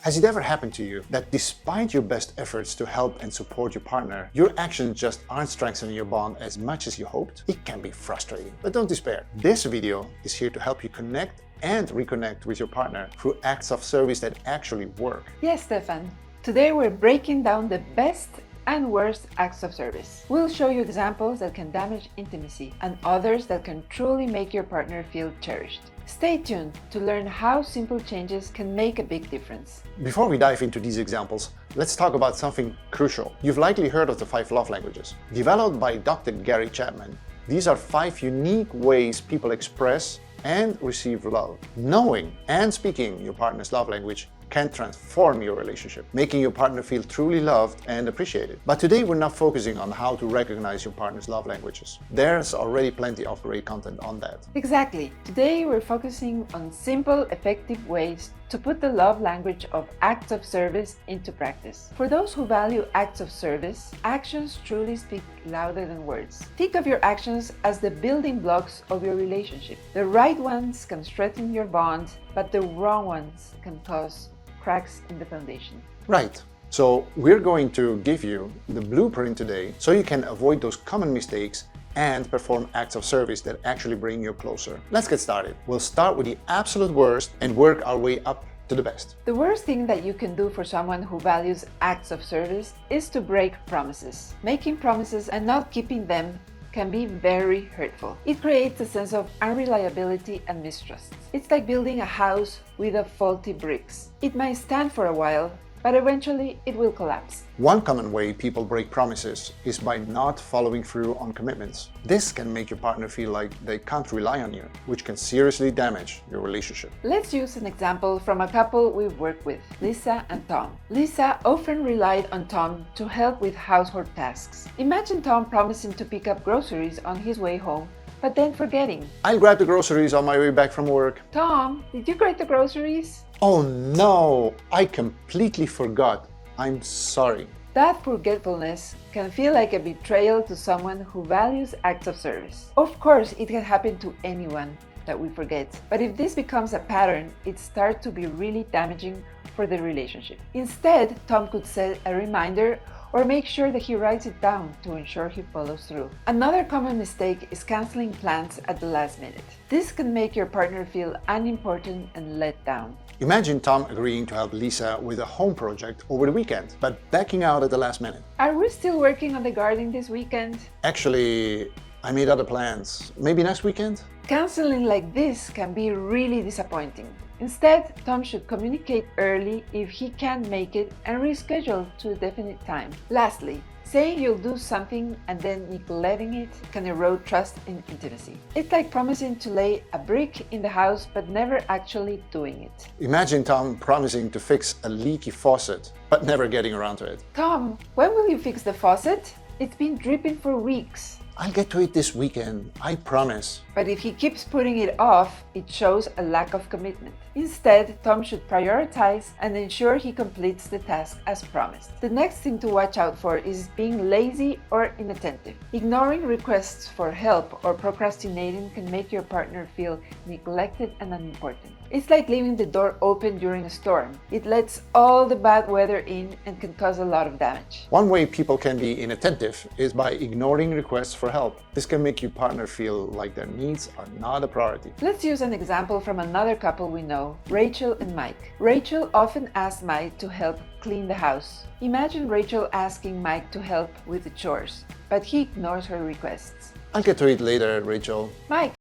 Has it ever happened to you that despite your best efforts to help and support your partner, your actions just aren't strengthening your bond as much as you hoped? It can be frustrating, but don't despair. This video is here to help you connect and reconnect with your partner through acts of service that actually work. Yes, Stephan. Today we're breaking down the best and worst acts of service. We'll show you examples that can damage intimacy and others that can truly make your partner feel cherished. Stay tuned to learn how simple changes can make a big difference. Before we dive into these examples, let's talk about something crucial. You've likely heard of the 5 love languages. Developed by Dr. Gary Chapman, these are 5 unique ways people express and receive love. Knowing and speaking your partner's love language can transform your relationship, making your partner feel truly loved and appreciated. But today we're not focusing on how to recognize your partner's love languages. There's already plenty of great content on that. Exactly. Today we're focusing on simple, effective ways to put the love language of acts of service into practice. For those who value acts of service, actions truly speak louder than words. Think of your actions as the building blocks of your relationship. The right ones can strengthen your bond, but the wrong ones can cause cracks in the foundation. Right. So we're going to give you the blueprint today so you can avoid those common mistakes and perform acts of service that actually bring you closer. Let's get started. We'll start with the absolute worst and work our way up to the best. The worst thing that you can do for someone who values acts of service is to break promises. Making promises and not keeping them can be very hurtful. It creates a sense of unreliability and mistrust. It's like building a house with faulty bricks. It might stand for a while, but eventually it will collapse. One common way people break promises is by not following through on commitments. This can make your partner feel like they can't rely on you, which can seriously damage your relationship. Let's use an example from a couple we've worked with, Lisa and Tom. Lisa often relied on Tom to help with household tasks. Imagine Tom promising to pick up groceries on his way home, but then forgetting. I'll grab the groceries on my way back from work. Tom, did you grab the groceries? Oh no, I completely forgot. I'm sorry. That forgetfulness can feel like a betrayal to someone who values acts of service. Of course, it can happen to anyone that we forget, but if this becomes a pattern, it starts to be really damaging for the relationship. Instead, Tom could set a reminder or make sure that he writes it down to ensure he follows through. Another common mistake is canceling plans at the last minute. This can make your partner feel unimportant and let down. Imagine Tom agreeing to help Lisa with a home project over the weekend, but backing out at the last minute. Are we still working on the garden this weekend? Actually, I made other plans. Maybe next weekend? Canceling like this can be really disappointing. Instead, Tom should communicate early if he can't make it and reschedule to a definite time. Lastly, saying you'll do something and then neglecting it can erode trust and intimacy. It's like promising to lay a brick in the house but never actually doing it. Imagine Tom promising to fix a leaky faucet, but never getting around to it. Tom, when will you fix the faucet? It's been dripping for weeks. I'll get to it this weekend, I promise. But if he keeps putting it off, it shows a lack of commitment. Instead, Tom should prioritize and ensure he completes the task as promised. The next thing to watch out for is being lazy or inattentive. Ignoring requests for help or procrastinating can make your partner feel neglected and unimportant. It's like leaving the door open during a storm. It lets all the bad weather in and can cause a lot of damage. One way people can be inattentive is by ignoring requests for help. This can make your partner feel like their needs are not a priority. Let's use an example from another couple we know, Rachel and Mike. Rachel often asks Mike to help clean the house. Imagine Rachel asking Mike to help with the chores, but he ignores her requests. I'll get to it later, Rachel. Mike,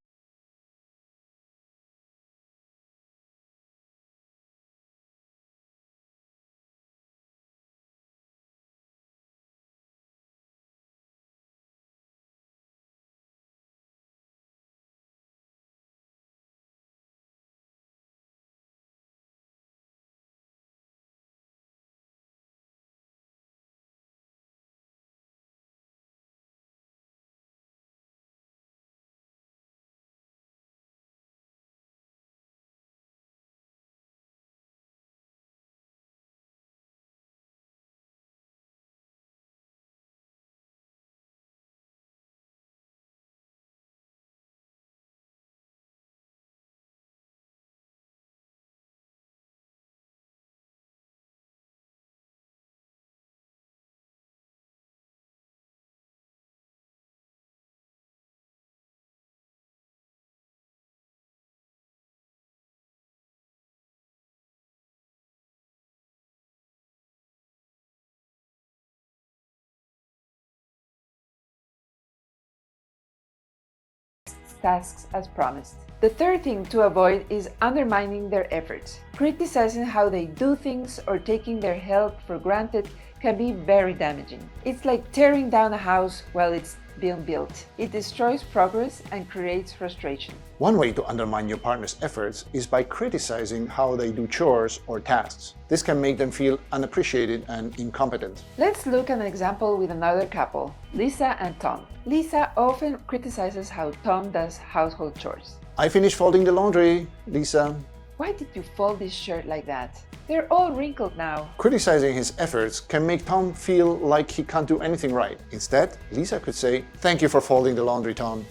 tasks as promised. The third thing to avoid is undermining their efforts. Criticizing how they do things or taking their help for granted can be very damaging. It's like tearing down a house while it's being built. It destroys progress and creates frustration. One way to undermine your partner's efforts is by criticizing how they do chores or tasks. This can make them feel unappreciated and incompetent. Let's look at an example with another couple, Lisa and Tom. Lisa often criticizes how Tom does household chores. I finished folding the laundry, Lisa. Why did you fold this shirt like that? They're all wrinkled now. Criticizing his efforts can make Tom feel like he can't do anything right. Instead, Lisa could say, "Thank you for folding the laundry, Tom.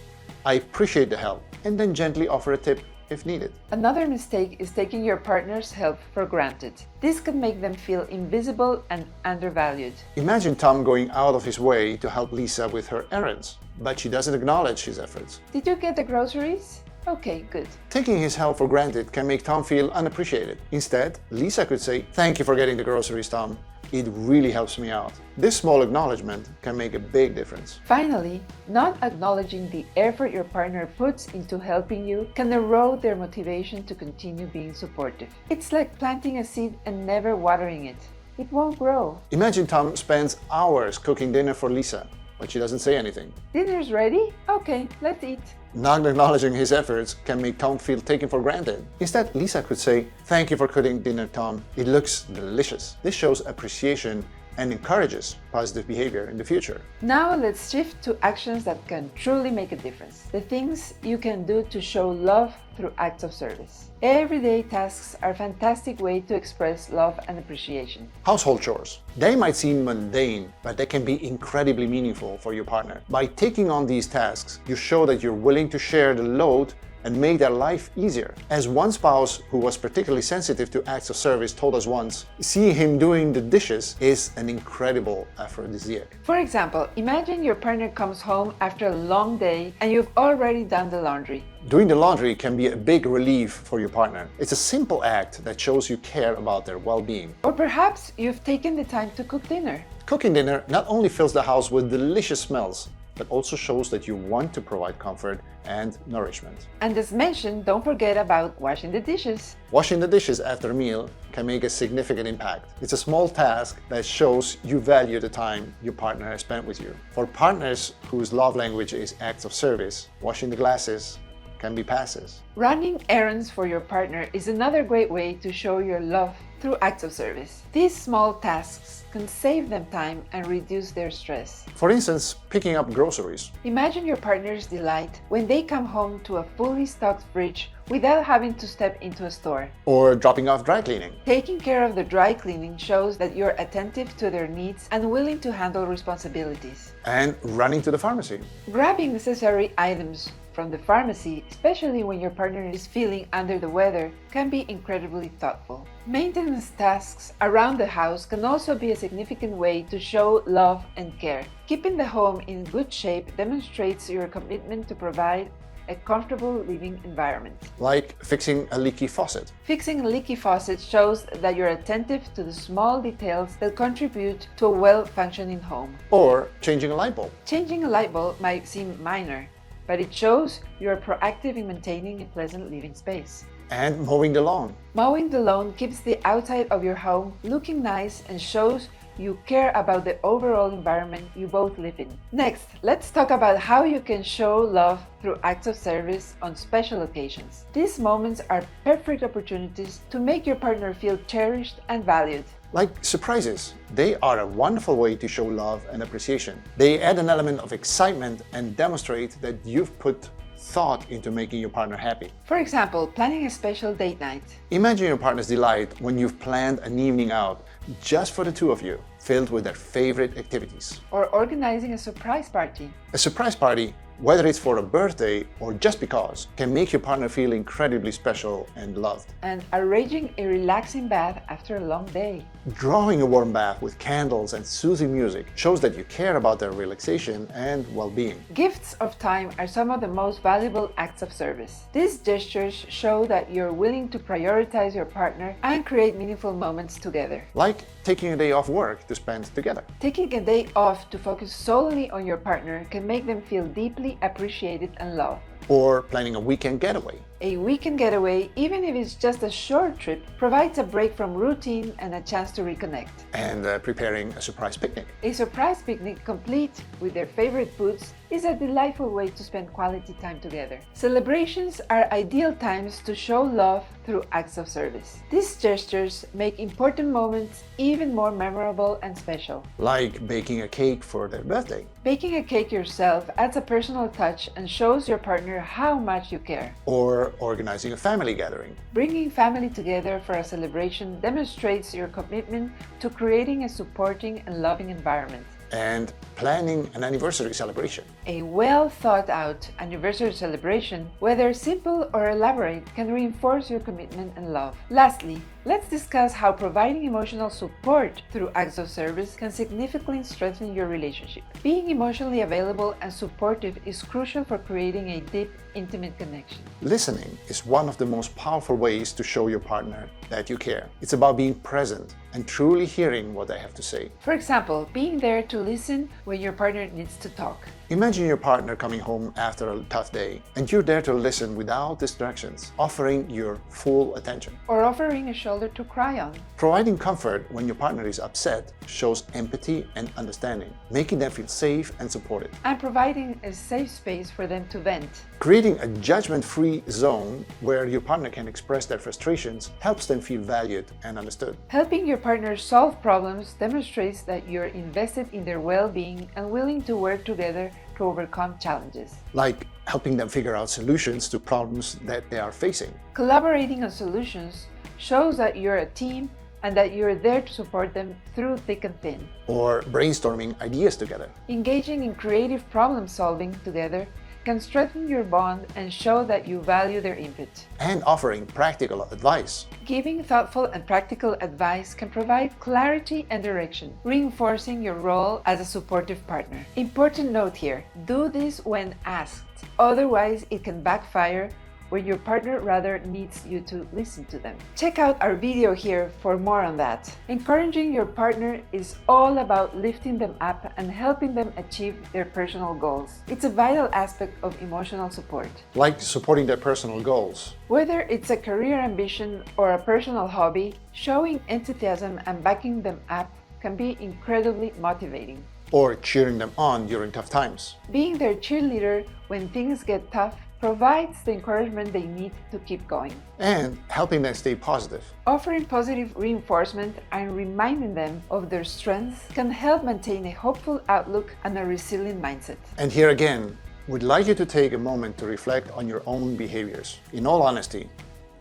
I appreciate the help," and then gently offer a tip if needed. Another mistake is taking your partner's help for granted. This can make them feel invisible and undervalued. Imagine Tom going out of his way to help Lisa with her errands, but she doesn't acknowledge his efforts. Did you get the groceries? Okay, good. Taking his help for granted can make Tom feel unappreciated. Instead, Lisa could say, "Thank you for getting the groceries, Tom. It really helps me out." This small acknowledgement can make a big difference. Finally, not acknowledging the effort your partner puts into helping you can erode their motivation to continue being supportive. It's like planting a seed and never watering it. It won't grow. Imagine Tom spends hours cooking dinner for Lisa, but she doesn't say anything. Dinner's ready? Okay, let's eat. Not acknowledging his efforts can make Tom feel taken for granted. Instead, Lisa could say, "Thank you for cooking dinner, Tom. It looks delicious." This shows appreciation and encourages positive behavior in the future. Now let's shift to actions that can truly make a difference. The things you can do to show love through acts of service. Everyday tasks are a fantastic way to express love and appreciation. Household chores. They might seem mundane, but they can be incredibly meaningful for your partner. By taking on these tasks, you show that you're willing to share the load and make their life easier. As one spouse who was particularly sensitive to acts of service told us once, seeing him doing the dishes is an incredible aphrodisiac. For example, imagine your partner comes home after a long day and you've already done the laundry. Doing the laundry can be a big relief for your partner. It's a simple act that shows you care about their well-being. Or perhaps you've taken the time to cook dinner. Cooking dinner not only fills the house with delicious smells, but also shows that you want to provide comfort and nourishment. And as mentioned, don't forget about washing the dishes. Washing the dishes after a meal can make a significant impact. It's a small task that shows you value the time your partner has spent with you. For partners whose love language is acts of service, washing the glasses can be passes. Running errands for your partner is another great way to show your love through acts of service. These small tasks can save them time and reduce their stress. For instance, picking up groceries. Imagine your partner's delight when they come home to a fully stocked fridge without having to step into a store. Or dropping off dry cleaning. Taking care of the dry cleaning shows that you're attentive to their needs and willing to handle responsibilities. And running to the pharmacy. Grabbing necessary items from the pharmacy, especially when your partner is feeling under the weather, can be incredibly thoughtful. Maintenance tasks around the house can also be a significant way to show love and care. Keeping the home in good shape demonstrates your commitment to provide a comfortable living environment. Like fixing a leaky faucet. Fixing a leaky faucet shows that you're attentive to the small details that contribute to a well-functioning home. Or changing a light bulb. Changing a light bulb might seem minor, but it shows you're proactive in maintaining a pleasant living space. And mowing the lawn. Mowing the lawn keeps the outside of your home looking nice and shows you care about the overall environment you both live in. Next, let's talk about how you can show love through acts of service on special occasions. These moments are perfect opportunities to make your partner feel cherished and valued. Like surprises. They are a wonderful way to show love and appreciation. They add an element of excitement and demonstrate that you've put thought into making your partner happy. For example, planning a special date night. Imagine your partner's delight when you've planned an evening out just for the two of you, filled with their favorite activities. Or organizing a surprise party. A surprise party, whether it's for a birthday or just because, can make your partner feel incredibly special and loved. And arranging a relaxing bath after a long day. Drawing a warm bath with candles and soothing music shows that you care about their relaxation and well-being. Gifts of time are some of the most valuable acts of service. These gestures show that you're willing to prioritize your partner and create meaningful moments together. Like taking a day off work to spend together. Taking a day off to focus solely on your partner can make them feel deeply appreciated and loved. Or planning a weekend getaway. A weekend getaway, even if it's just a short trip, provides a break from routine and a chance to reconnect. And preparing a surprise picnic. A surprise picnic complete with their favorite foods is a delightful way to spend quality time together. Celebrations are ideal times to show love through acts of service. These gestures make important moments even more memorable and special. Like baking a cake for their birthday. Baking a cake yourself adds a personal touch and shows your partner how much you care. Or organizing a family gathering. Bringing family together for a celebration demonstrates your commitment to creating a supporting and loving environment. And planning an anniversary celebration. A well thought out anniversary celebration, whether simple or elaborate, can reinforce your commitment and love. Lastly, let's discuss how providing emotional support through acts of service can significantly strengthen your relationship. Being emotionally available and supportive is crucial for creating a deep, intimate connection. Listening is one of the most powerful ways to show your partner that you care. It's about being present and truly hearing what they have to say. For example, being there to listen when your partner needs to talk. Imagine your partner coming home after a tough day, and you're there to listen without distractions, offering your full attention. Or offering a shoulder to cry on. Providing comfort when your partner is upset shows empathy and understanding, making them feel safe and supported. And providing a safe space for them to vent. Creating a judgment-free zone where your partner can express their frustrations helps them feel valued and understood. Helping your partner solve problems demonstrates that you're invested in their well-being and willing to work together to overcome challenges. Like helping them figure out solutions to problems that they are facing. Collaborating on solutions shows that you're a team and that you're there to support them through thick and thin. Or brainstorming ideas together. Engaging in creative problem solving together can strengthen your bond and show that you value their input. And offering practical advice. Giving thoughtful and practical advice can provide clarity and direction, reinforcing your role as a supportive partner. Important note here, do this when asked. Otherwise, it can backfire when your partner rather needs you to listen to them. Check out our video here for more on that. Encouraging your partner is all about lifting them up and helping them achieve their personal goals. It's a vital aspect of emotional support. Like supporting their personal goals. Whether it's a career ambition or a personal hobby, showing enthusiasm and backing them up can be incredibly motivating. Or cheering them on during tough times. Being their cheerleader when things get tough provides the encouragement they need to keep going. And helping them stay positive. Offering positive reinforcement and reminding them of their strengths can help maintain a hopeful outlook and a resilient mindset. And here again, we'd like you to take a moment to reflect on your own behaviors. In all honesty,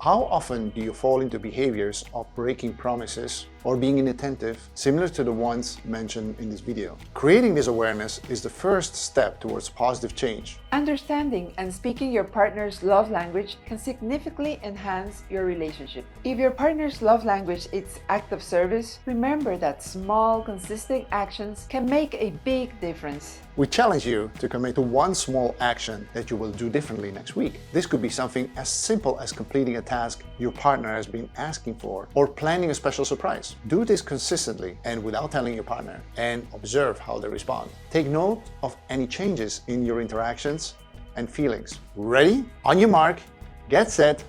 how often do you fall into behaviors of breaking promises or being inattentive, similar to the ones mentioned in this video? Creating this awareness is the first step towards positive change. Understanding and speaking your partner's love language can significantly enhance your relationship. If your partner's love language is act of service, remember that small, consistent actions can make a big difference. We challenge you to commit to one small action that you will do differently next week. This could be something as simple as completing a task your partner has been asking for or planning a special surprise. Do this consistently and without telling your partner, and observe how they respond. Take note of any changes in your interactions and feelings. Ready? On your mark, get set,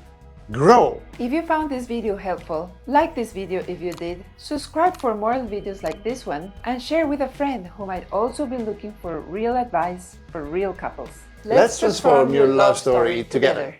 grow! If you found this video helpful, like this video if you did, subscribe for more videos like this one, and share with a friend who might also be looking for real advice for real couples. Let's transform your love story together.